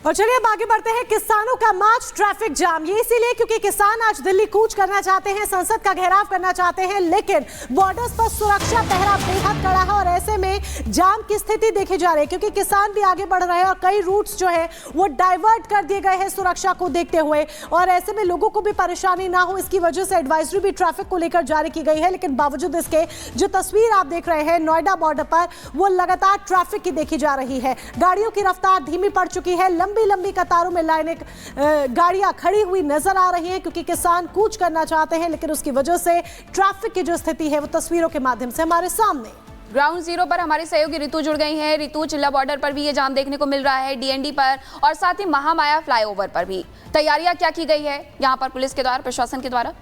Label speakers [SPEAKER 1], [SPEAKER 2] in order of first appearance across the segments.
[SPEAKER 1] और चलिए अब आगे बढ़ते हैं। किसानों का मार्च, ट्रैफिक जाम, ये इसीलिए क्योंकि किसान आज दिल्ली कूच करना चाहते हैं, संसद का घेराव करना चाहते हैं, लेकिन बॉर्डर्स पर सुरक्षा पहरा बेहद कड़ा है और ऐसे में जाम की स्थिति देखी जा रही है क्योंकि किसान भी आगे बढ़ रहे हैं और कई रूट्स जो है वो डाइवर्ट कर दिए गए हैं सुरक्षा को देखते हुए, और ऐसे में लोगों को भी परेशानी ना हो इसकी वजह से एडवाइजरी भी ट्रैफिक को लेकर जारी की गई है। लेकिन बावजूद इसके जो तस्वीर आप देख रहे हैं नोएडा बॉर्डर पर, वो लगातार ट्रैफिक की देखी जा रही है। गाड़ियों की रफ्तार धीमी पड़ चुकी है, लंबी लंबी कतारों में लाइनें गाड़ियां खड़ी हुई नजर आ रही हैं क्योंकि किसान कूच करना चाहते हैं, लेकिन उसकी वजह से ट्रैफिक की जो स्थिति है वो तस्वीरों के माध्यम से हमारे सामने।
[SPEAKER 2] ग्राउंड जीरो पर हमारी सहयोगी ऋतु जुड़ गई हैं। ऋतु, चिल्ला बॉर्डर पर भी ये जाम देखने को मिल रहा है, डीएनडी पर और साथ ही महामाया फ्लाईओवर पर भी तैयारियां क्या की गई है यहाँ पर पुलिस के द्वारा, प्रशासन के द्वारा?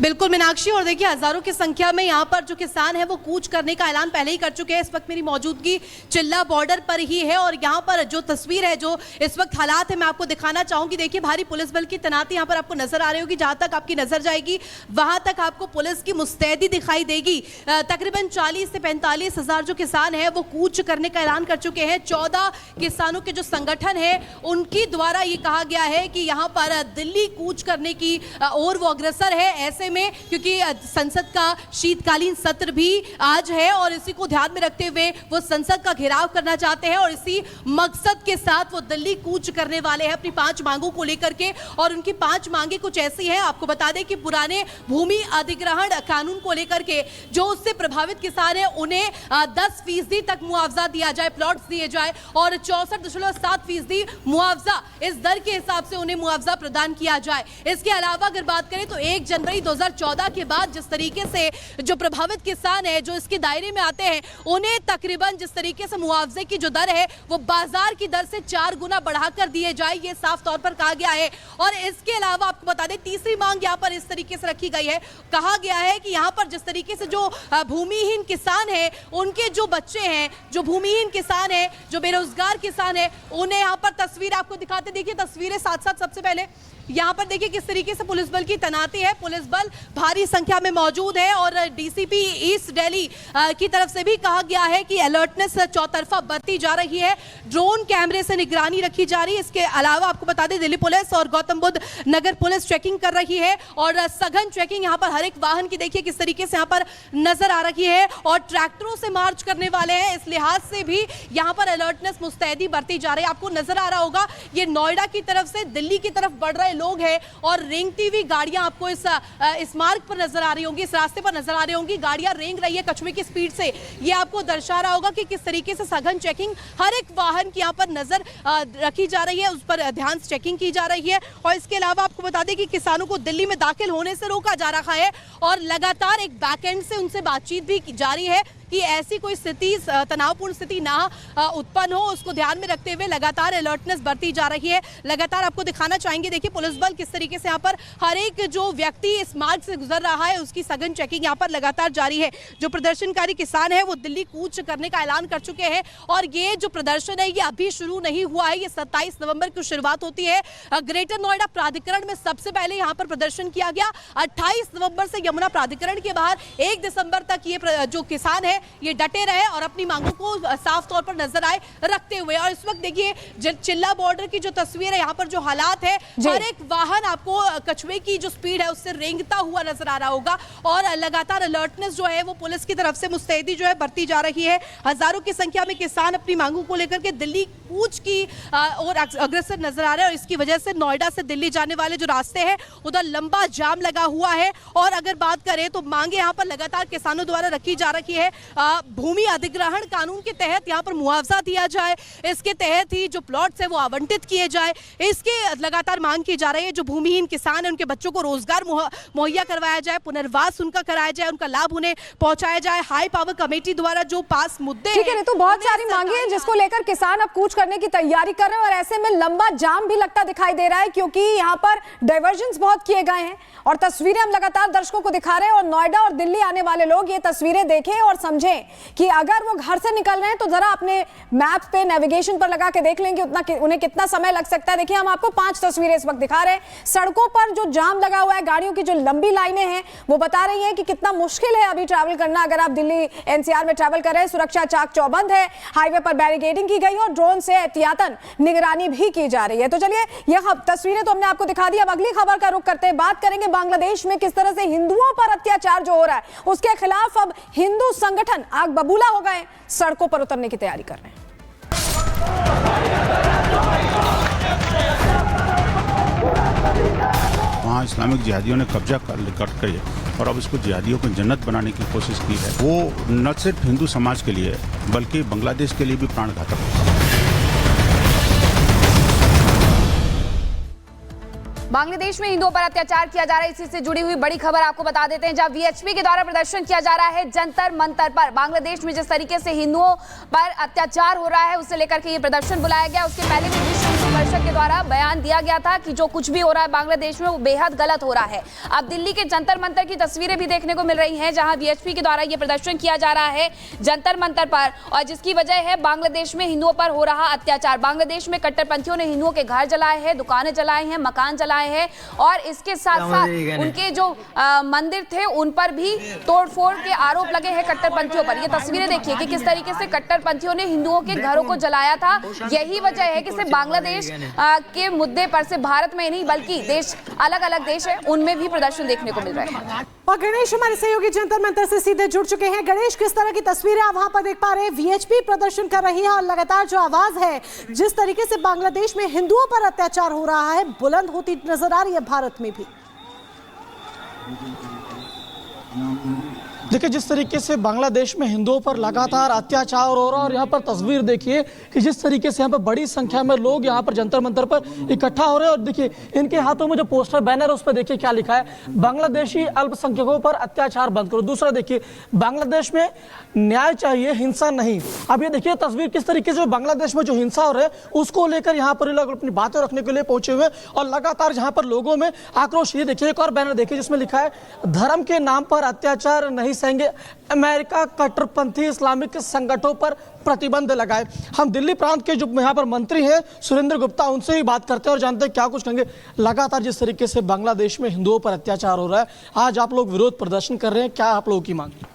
[SPEAKER 3] बिल्कुल मीनाक्षी, और देखिए हजारों की संख्या में यहाँ पर जो किसान है वो कूच करने का ऐलान पहले ही कर चुके हैं। इस वक्त मेरी मौजूदगी चिल्ला बॉर्डर पर ही है और यहाँ पर जो तस्वीर है, जो इस वक्त हालात है, मैं आपको दिखाना चाहूंगी। देखिए भारी पुलिस बल की तैनाती यहाँ पर आपको नजर आ रही होगी। जहाँ तक आपकी नजर जाएगी वहां तक आपको पुलिस की मुस्तैदी दिखाई देगी। तकरीबन 40 से 45 हजार जो किसान है वो कूच करने का ऐलान कर चुके हैं। 14 किसानों के जो संगठन है उनकी द्वारा ये कहा गया है कि यहाँ पर दिल्ली कूच करने की ओर वो अग्रसर है, ऐसे में क्योंकि संसद का शीतकालीन सत्र भी आज है और इसी को ध्यान में रखते हुए वो संसद का घेराव करना चाहते हैं और इसी मकसद के साथ वो दिल्ली कूच करने वाले हैं अपनी 5 मांगों को लेकर के। और उनकी 5 मांगे कुछ ऐसी हैं, आपको बता दें कि पुराने भूमि अधिग्रहण कानून को लेकर के जो उससे प्रभावित किसान है उन्हें 10% तक मुआवजा दिया जाए, प्लॉट्स दिए जाए और 64.7% मुआवजा, इस दर के हिसाब से उन्हें मुआवजा प्रदान किया जाए। इसके अलावा अगर बात करें तो 1 जनवरी 2014 के बाद जिस तरीके से जो प्रभावित किसान है जो इसके दायरे में आते हैं उन्हें तकरीबन जिस तरीके से मुआवजे की जो दर है वो बाजार की दर से 4 गुना बढ़ाकर दिए जाए, ये साफ तौर पर कहा गया है। और इसके अलावा आपको बता दें तीसरी मांग यहाँ पर इस तरीके से रखी गई है, कहा गया है कि यहाँ पर जिस तरीके से जो भूमिहीन किसान है उनके जो बच्चे हैं, जो भूमिहीन किसान है, जो बेरोजगार किसान है, उन्हें यहाँ पर तस्वीर आपको दिखाते, देखिए तस्वीरें साथ साथ। सबसे पहले यहाँ पर देखिए किस तरीके से पुलिस बल की तैनाती है, पुलिस बल भारी संख्या में मौजूद है और डीसीपी ईस्ट दिल्ली की तरफ से भी कहा गया है कि अलर्टनेस चौतरफा बरती जा रही है, ड्रोन कैमरे से निगरानी रखी जा रही है। इसके अलावा आपको बता दें दिल्ली पुलिस और गौतम बुद्ध नगर पुलिस चेकिंग कर रही है और सघन चेकिंग यहाँ पर हर एक वाहन की देखिए किस तरीके से यहाँ पर नजर आ रही है और ट्रैक्टरों से मार्च करने वाले हैं, इस लिहाज से भी यहाँ पर अलर्टनेस मुस्तैदी बरती जा रही है। आपको नजर आ रहा होगा ये नोएडा की तरफ से दिल्ली की तरफ बढ़ रहे लोग हैं और रेंगती हुई गाड़ियां आपको इस मार्ग पर नजर आ रही होंगी, इस रास्ते पर नजर आ रही होंगी। गाड़ियां रेंग रही है कछुए की स्पीड से, ये आपको दर्शा रहा होगा कि किस तरीके से सघन चेकिंग हर एक वाहन की यहां पर नजर रखी जा रही है, उस पर ध्यान से चेकिंग की जा रही है। और इसके अलावा आपको बता दें कि किसानों को दिल्ली में दाखिल होने से रोका जा रहा है और लगातार एक बैकएंड से उनसे बातचीत भी जारी है कि ऐसी कोई स्थिति, तनावपूर्ण स्थिति ना उत्पन्न हो, उसको ध्यान में रखते हुए लगातार अलर्टनेस बरती जा रही है। लगातार आपको दिखाना चाहेंगे, देखिए पुलिस बल किस तरीके से यहाँ पर हर एक जो व्यक्ति इस मार्ग से गुजर रहा है उसकी सघन चेकिंग यहाँ पर लगातार जारी है। जो प्रदर्शनकारी किसान है वो दिल्ली कूच करने का ऐलान कर चुके हैं और ये जो प्रदर्शन है ये अभी शुरू नहीं हुआ है, ये 27 नवंबर की शुरुआत होती है। ग्रेटर नोएडा प्राधिकरण में सबसे पहले यहाँ पर प्रदर्शन किया गया, 28 नवंबर से यमुना प्राधिकरण के बाहर 1 दिसंबर तक ये जो किसान है ये डटे रहे और अपनी मांगों को साफ तौर पर नजर आए रखते हुए। और इस वक्त देखिए चिल्ला बॉर्डर की जो तस्वीर है, यहाँ पर जो हालात है, हर एक वाहन आपको कछुए की जो स्पीड है उससे रेंगता हुआ नजर आ रहा होगा और लगातार अलर्टनेस जो है वो पुलिस की तरफ से मुस्तैदी जो है बढ़ती जा रही है। हजारों की संख्या में किसान अपनी मांगों को लेकर के दिल्ली कूच की और अग्रसर नजर आ रहे हैं और इसकी वजह से नोएडा से दिल्ली जाने वाले जो रास्ते हैं उधर लंबा जाम लगा हुआ है। और अगर बात करें तो मांगे यहाँ पर लगातार किसानों द्वारा रखी जा रही है, भूमि अधिग्रहण कानून के तहत यहाँ पर मुआवजा दिया जाए, इसके तहत ही जो प्लॉट्स है वो आवंटित किए जाए, इसके लगातार मांग की जा रही है। जो भूमिहीन किसान है उनके बच्चों को रोजगार मुहैया करवाया जाए, पुनर्वास उनका कराया जाए, उनका लाभ उन्हें पहुंचाया जाए। हाई पावर कमेटी द्वारा जो पास मुद्दे,
[SPEAKER 4] ठीक है ऋतु, बहुत सारी मांगे हैं जिसको लेकर किसान अब कूच करने की तैयारी कर रहे हैं और ऐसे में लंबा जाम भी लगता दिखाई दे रहा है, क्योंकि यहाँ पर डाइवर्जन्स बहुत किए गए हैं और तस्वीरें हम लगातार दर्शकों को दिखा रहे हैं। और नोएडा और दिल्ली आने वाले लोग ये तस्वीरें देखें और समझें कि अगर वो घर से निकल रहे हैं तो जरा अपने मैप पे नेविगेशन पर लगा के देख लेंगे उन्हें कितना समय लग सकता है। देखिए, हम आपको 5 तस्वीरें इस वक्त दिखा रहे हैं। सड़कों पर जो जाम लगा हुआ है, गाड़ियों की जो लंबी लाइनें हैं, वो बता रही हैं कि कितना मुश्किल है अभी ट्रैवल करना। अगर आप दिल्ली एनसीआर में ट्रैवल कर रहे हैं, सुरक्षा चाक चौबंद है, हाईवे पर बैरिकेडिंग की गई और ड्रोन से एहतियातन निगरानी भी की जा रही है। तो चलिए, यह तस्वीरें तो हमने आपको दिखा दी। अब अगली खबर का रुख करते हैं, बात करेंगे बांग्लादेश में किस तरह से हिंदुओं पर अत्याचार जो हो रहा है उसके खिलाफ अब हिंदू संगठन आग बबूला हो गए, सड़कों पर उतरने की तैयारी कर रहे हैं।
[SPEAKER 5] वहाँ इस्लामिक जिहादियों ने कब्जा कर और अब इसको जिहादियों को जन्नत बनाने की कोशिश की है। वो न सिर्फ हिंदू समाज के लिए बल्कि बांग्लादेश के लिए भी प्राण घातक है।
[SPEAKER 2] बांग्लादेश में हिंदुओं पर अत्याचार किया जा रहा है, इसी से जुड़ी हुई बड़ी खबर आपको बता देते हैं, जहां वीएचपी के द्वारा प्रदर्शन किया जा रहा है जंतर मंतर पर। बांग्लादेश में जिस तरीके से हिंदुओं पर अत्याचार हो रहा है उसे लेकर के ये प्रदर्शन बुलाया गया। उसके पहले भी विश्व हिंदू परिषद के द्वारा बयान दिया गया था कि जो कुछ भी हो रहा है बांग्लादेश में वो बेहद गलत हो रहा है। अब दिल्ली के जंतर मंतर की तस्वीरें भी देखने को मिल रही हैं, जहां वीएचपी के द्वारा ये प्रदर्शन किया जा रहा है जंतर मंतर पर, और जिसकी वजह है बांग्लादेश में हिंदुओं पर हो रहा अत्याचार। बांग्लादेश में कट्टरपंथियों ने हिंदुओं के घर जलाए हैं, दुकानें जलाए हैं, मकान जलाए हैं और इसके साथ साथ उनके जो मंदिर थे उन पर भी तोड़फोड़ के आरोप लगे हैं कट्टरपंथियों पर। ये तस्वीरें देखिए कि किस तरीके से कट्टरपंथियों ने हिंदुओं के घरों को जलाया था। यही वजह है कि सिर्फ बांग्लादेश के मुद्दे पर से भारत में नहीं बल्कि देश अलग अलग देश है उनमें भी प्रदर्शन देखने को मिल रहे हैं।
[SPEAKER 1] और गणेश हमारे सहयोगी जंतर मंतर से सीधे जुड़ चुके हैं। गणेश, किस तरह की तस्वीरें आप वहां पर देख पा रहे हैं? वीएचपी प्रदर्शन कर रही है और लगातार जो आवाज है जिस तरीके से बांग्लादेश में हिंदुओं पर अत्याचार हो रहा है बुलंद होती नजर आ रही है भारत में भी।
[SPEAKER 6] देखिए, जिस तरीके से बांग्लादेश में हिंदुओं पर लगातार अत्याचार हो रहा है और यहाँ पर तस्वीर देखिए कि जिस तरीके से यहाँ पर बड़ी संख्या में लोग यहाँ पर जंतर मंतर पर इकट्ठा हो रहे हैं। और देखिए, इनके हाथों में जो पोस्टर बैनर है उस पर देखिए क्या लिखा है, बांग्लादेशी अल्पसंख्यकों पर अत्याचार बंद करो। दूसरा देखिए, बांग्लादेश में न्याय चाहिए, हिंसा नहीं। अब ये देखिए तस्वीर किस तरीके से बांग्लादेश में जो हिंसा हो रही है उसको लेकर यहाँ पर लोग अपनी बातें रखने के लिए पहुंचे हुए और लगातार जहाँ पर लोगों में आक्रोश। ये देखिए एक और बैनर देखिए जिसमें लिखा है, धर्म के नाम पर अत्याचार नहीं सहेंगे, अमेरिका कट्टरपंथी इस्लामिक संगठनों पर प्रतिबंध लगाए। हम दिल्ली प्रांत के जो यहाँ पर मंत्री हैं सुरेंद्र गुप्ता, उनसे ही बात करते हैं और जानते हैं क्या कुछ कहेंगे। लगातार जिस तरीके से बांग्लादेश में हिंदुओं पर अत्याचार हो रहा है, आज आप लोग विरोध प्रदर्शन कर रहे हैं, क्या आप लोगों की मांग है?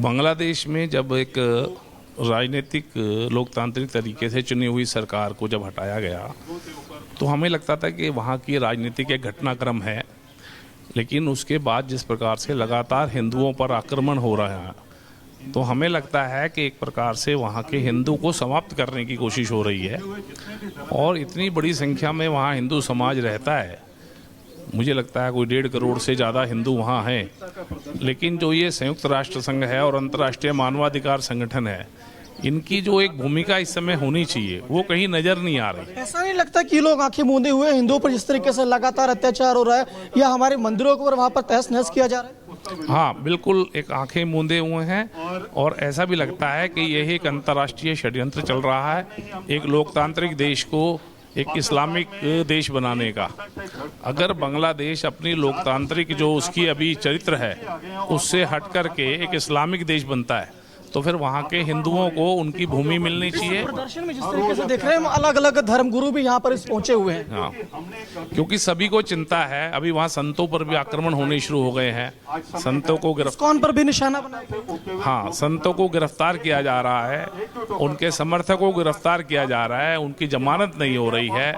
[SPEAKER 7] बांग्लादेश में जब एक राजनीतिक लोकतांत्रिक तरीके से चुनी हुई सरकार को जब हटाया गया तो हमें लगता था कि वहाँ की राजनीतिक एक घटनाक्रम है, लेकिन उसके बाद जिस प्रकार से लगातार हिंदुओं पर आक्रमण हो रहा है तो हमें लगता है कि एक प्रकार से वहाँ के हिंदू को समाप्त करने की कोशिश हो रही है। और इतनी बड़ी संख्या में वहाँ हिंदू समाज रहता है, मुझे लगता है कोई 1.5 करोड़ से ज़्यादा हिंदू वहाँ हैं, लेकिन जो ये संयुक्त राष्ट्र संघ है और अंतर्राष्ट्रीय मानवाधिकार संगठन है, इनकी जो एक भूमिका इस समय होनी चाहिए वो कहीं नजर नहीं आ रही।
[SPEAKER 6] ऐसा नहीं लगता कि लोग आंखें मूंदे हुए हिंदुओं पर जिस तरीके से लगातार अत्याचार हो रहा है या हमारे मंदिरों को वहां पर तहस नहस किया जा रहा है?
[SPEAKER 7] हाँ, बिल्कुल एक आंखें मूंदे हुए हैं और ऐसा भी लगता है कि यह एक अंतर्राष्ट्रीय षड्यंत्र चल रहा है एक लोकतांत्रिक देश को एक इस्लामिक देश बनाने का। अगर बांग्लादेश अपनी लोकतांत्रिक जो उसकी अभी चरित्र है उससे हट करके एक इस्लामिक देश बनता है तो फिर वहाँ के हिंदुओं को उनकी भूमि मिलनी चाहिए।
[SPEAKER 6] प्रदर्शन में जिस तरीके से देख रहे हैं अलग अलग धर्मगुरु भी यहाँ पर पहुंचे हुए हैं।
[SPEAKER 7] हाँ, क्योंकि सभी को चिंता है, अभी वहाँ संतों पर भी आक्रमण होने शुरू हो गए हैं, संतों को
[SPEAKER 6] कौन पर भी निशाना बनाया।
[SPEAKER 7] हाँ, संतों को गिरफ्तार किया जा रहा है, उनके समर्थकों को गिरफ्तार किया जा रहा है, उनकी जमानत नहीं हो रही है।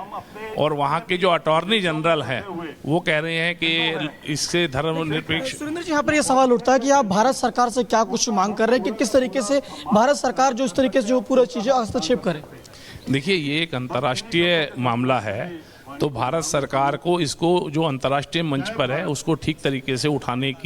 [SPEAKER 7] और वहाँ के जो अटॉर्नी जनरल हैं वो कह रहे हैं कि इससे धर्मनिरपेक्ष।
[SPEAKER 6] सुरेंद्र जी, यहाँ पर ये सवाल उठता है कि आप भारत सरकार से क्या कुछ मांग कर रहे हैं कि किस तरीके से भारत सरकार जो इस तरीके से जो पूरा चीजें हस्तक्षेप करे?
[SPEAKER 7] देखिए, ये एक अंतर्राष्ट्रीय मामला है तो भारत सरकार को इसको जो अंतर्राष्ट्रीय मंच पर है उसको ठीक तरीके से उठाने की